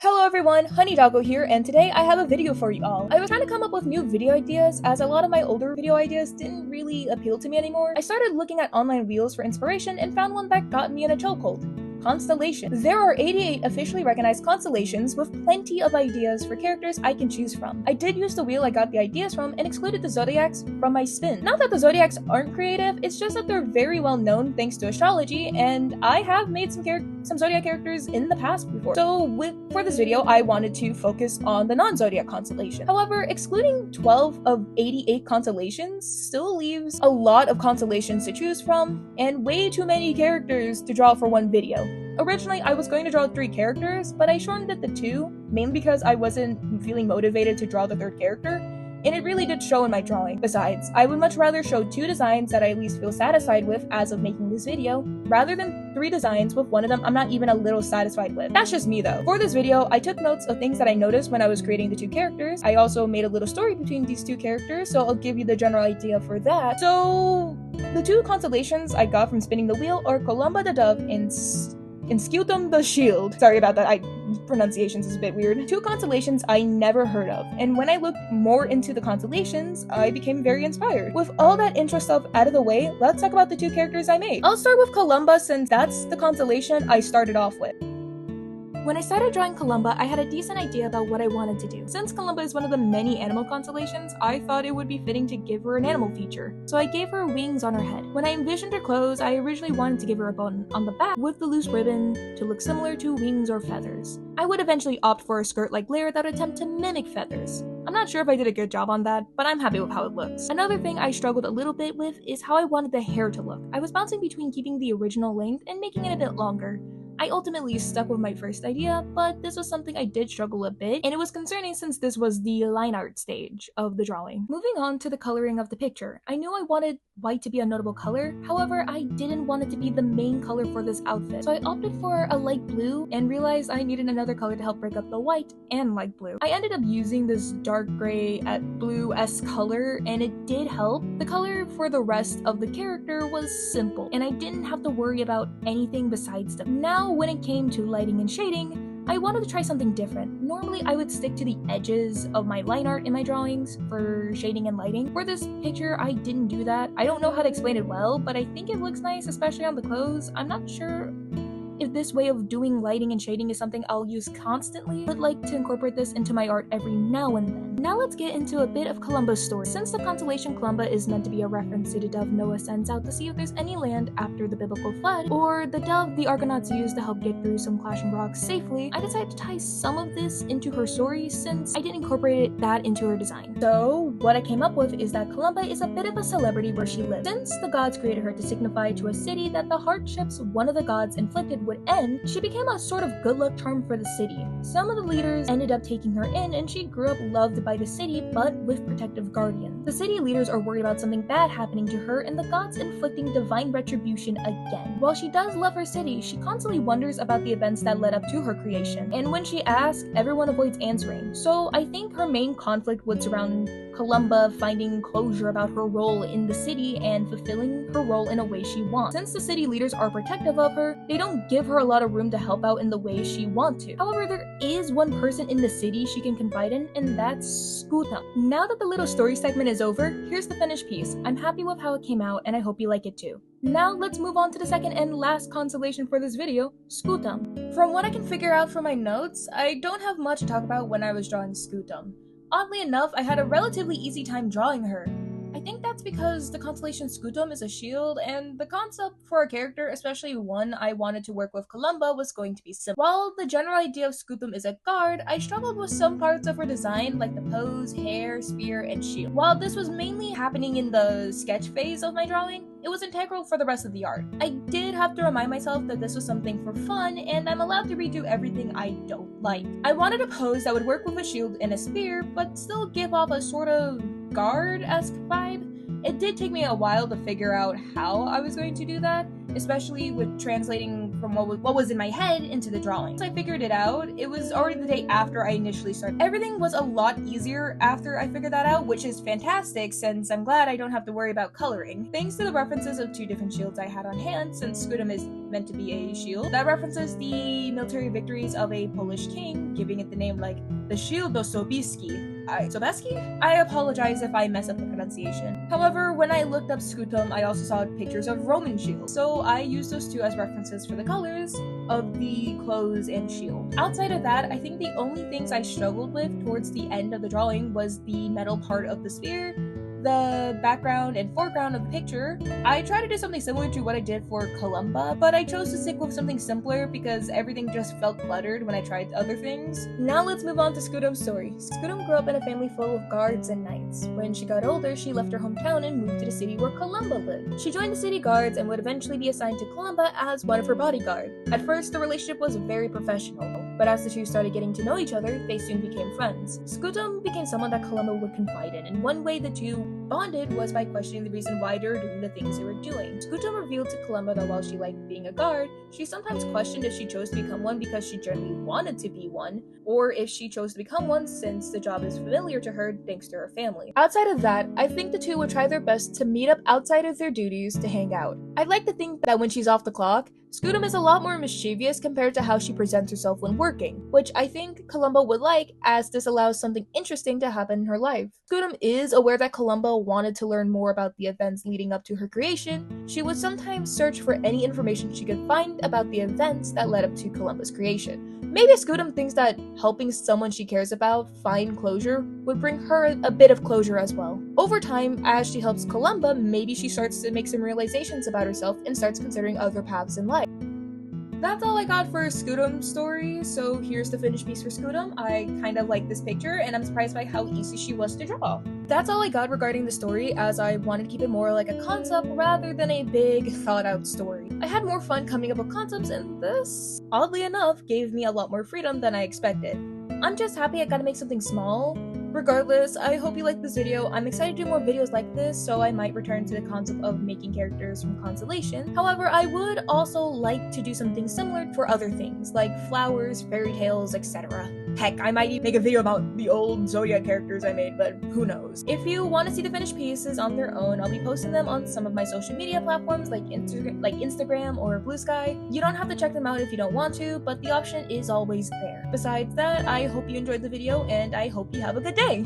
Hello everyone, Honeydago here, and today I have a video for you all. I was trying to come up with new video ideas, as a lot of my older video ideas didn't really appeal to me anymore. I started looking at online reels for inspiration and found one that got me in a chokehold. Constellations. There are 88 officially recognized constellations with plenty of ideas for characters I can choose from. I did use the wheel I got the ideas from and excluded the zodiacs from my spin. Not that the zodiacs aren't creative, it's just that they're very well known thanks to astrology, and I have made some zodiac characters in the past before. So for this video, I wanted to focus on the non-zodiac constellation. However, excluding 12 of 88 constellations still leaves a lot of constellations to choose from and way too many characters to draw for one video. Originally, I was going to draw 3 characters, but I shortened it to 2, mainly because I wasn't feeling motivated to draw the 3rd character, and it really did show in my drawing. Besides, I would much rather show 2 designs that I at least feel satisfied with as of making this video, rather than 3 designs with one of them I'm not even a little satisfied with. That's just me though. For this video, I took notes of things that I noticed when I was creating the 2 characters. I also made a little story between these 2 characters, so I'll give you the general idea for that. So, the 2 constellations I got from spinning the wheel are Columba the Dove and Scutum the Shield. Sorry about that, pronunciations is a bit weird. 2 constellations I never heard of, and when I looked more into the constellations, I became very inspired. With all that intro stuff out of the way, let's talk about the 2 characters I made. I'll start with Columba since that's the constellation I started off with. When I started drawing Columba, I had a decent idea about what I wanted to do. Since Columba is one of the many animal constellations, I thought it would be fitting to give her an animal feature. So I gave her wings on her head. When I envisioned her clothes, I originally wanted to give her a button on the back with the loose ribbon to look similar to wings or feathers. I would eventually opt for a skirt-like layer that would attempt to mimic feathers. I'm not sure if I did a good job on that, but I'm happy with how it looks. Another thing I struggled a little bit with is how I wanted the hair to look. I was bouncing between keeping the original length and making it a bit longer. I ultimately stuck with my first idea, but this was something I did struggle a bit, and it was concerning since this was the line art stage of the drawing. Moving on to the coloring of the picture. I knew I wanted white to be a notable color, however, I didn't want it to be the main color for this outfit, so I opted for a light blue and realized I needed another color to help break up the white and light blue. I ended up using this dark gray at blue-esque color, and it did help. The color for the rest of the character was simple, and I didn't have to worry about anything besides them. Now, when it came to lighting and shading, I wanted to try something different. Normally, I would stick to the edges of my line art in my drawings for shading and lighting. For this picture, I didn't do that. I don't know how to explain it well, but I think it looks nice, especially on the clothes. I'm not sure if this way of doing lighting and shading is something I'll use constantly. I would like to incorporate this into my art every now and then. Now let's get into a bit of Columba's story. Since the constellation Columba is meant to be a reference to the dove Noah sends out to see if there's any land after the biblical flood, or the dove the Argonauts used to help get through some clashing rocks safely, I decided to tie some of this into her story since I didn't incorporate that into her design. So what I came up with is that Columba is a bit of a celebrity where she lives. Since the gods created her to signify to a city that the hardships one of the gods inflicted would end, she became a sort of good luck charm for the city. Some of the leaders ended up taking her in, and she grew up loved by the city, but with protective guardians. The city leaders are worried about something bad happening to her and the gods inflicting divine retribution again. While she does love her city, she constantly wonders about the events that led up to her creation, and when she asks, everyone avoids answering. So I think her main conflict would surround Columba finding closure about her role in the city and fulfilling her role in a way she wants. Since the city leaders are protective of her, they don't give her a lot of room to help out in the way she wants to. However, there is one person in the city she can confide in, and that's Scutum. Now that the little story segment is over, here's the finished piece. I'm happy with how it came out, and I hope you like it too. Now let's move on to the second and last constellation for this video, Scutum. From what I can figure out from my notes, I don't have much to talk about when I was drawing Scutum. Oddly enough, I had a relatively easy time drawing her. I think that's because the constellation Scutum is a shield, and the concept for a character, especially one I wanted to work with Columba, was going to be simple. While the general idea of Scutum is a guard, I struggled with some parts of her design like the pose, hair, spear, and shield. While this was mainly happening in the sketch phase of my drawing, it was integral for the rest of the art. I did have to remind myself that this was something for fun, and I'm allowed to redo everything I don't like. I wanted a pose that would work with a shield and a spear, but still give off a sort of guard-esque vibe. It did take me a while to figure out how I was going to do that, especially with translating from what was in my head into the drawing. Once I figured it out, it was already the day after I initially started. Everything was a lot easier after I figured that out, which is fantastic since I'm glad I don't have to worry about coloring. Thanks to the references of 2 different shields I had on hand, since Scutum is meant to be a shield, that references the military victories of a Polish king, giving it the name like the Shield of Sobieski. I apologize if I mess up the pronunciation. However, when I looked up Scutum, I also saw pictures of Roman shields, so I used those 2 as references for the colors of the clothes and shield. Outside of that, I think the only things I struggled with towards the end of the drawing was the metal part of the sphere, the background and foreground of the picture. I tried to do something similar to what I did for Columba, but I chose to stick with something simpler because everything just felt cluttered when I tried other things. Now let's move on to Scutum's story. Scutum grew up in a family full of guards and knights. When she got older, she left her hometown and moved to the city where Columba lived. She joined the city guards and would eventually be assigned to Columba as one of her bodyguards. At first, the relationship was very professional, but as the 2 started getting to know each other, they soon became friends. Scutum became someone that Columba would confide in, and one way the 2 bonded was by questioning the reason why they were doing the things they were doing. Scutum revealed to Columba that while she liked being a guard, she sometimes questioned if she chose to become one because she generally wanted to be one, or if she chose to become one since the job is familiar to her thanks to her family. Outside of that, I think the 2 would try their best to meet up outside of their duties to hang out. I'd like to think that when she's off the clock, Scutum is a lot more mischievous compared to how she presents herself when working, which I think Columba would like, as this allows something interesting to happen in her life. Scutum is aware that Columba wanted to learn more about the events leading up to her creation. She would sometimes search for any information she could find about the events that led up to Columba's creation. Maybe Scutum thinks that helping someone she cares about find closure would bring her a bit of closure as well. Over time, as she helps Columba, maybe she starts to make some realizations about herself and starts considering other paths in life. That's all I got for Scutum's story, so here's the finished piece for Scutum. I kind of like this picture, and I'm surprised by how easy she was to draw. That's all I got regarding the story, as I wanted to keep it more like a concept rather than a big, thought-out story. I had more fun coming up with concepts, and this, oddly enough, gave me a lot more freedom than I expected. I'm just happy I got to make something small. Regardless, I hope you liked this video. I'm excited to do more videos like this, so I might return to the concept of making characters from Constellations. However, I would also like to do something similar for other things, like flowers, fairy tales, etc. Heck, I might even make a video about the old Zodiac characters I made, but who knows. If you want to see the finished pieces on their own, I'll be posting them on some of my social media platforms like Instagram or Blue Sky. You don't have to check them out if you don't want to, but the option is always there. Besides that, I hope you enjoyed the video, and I hope you have a good day!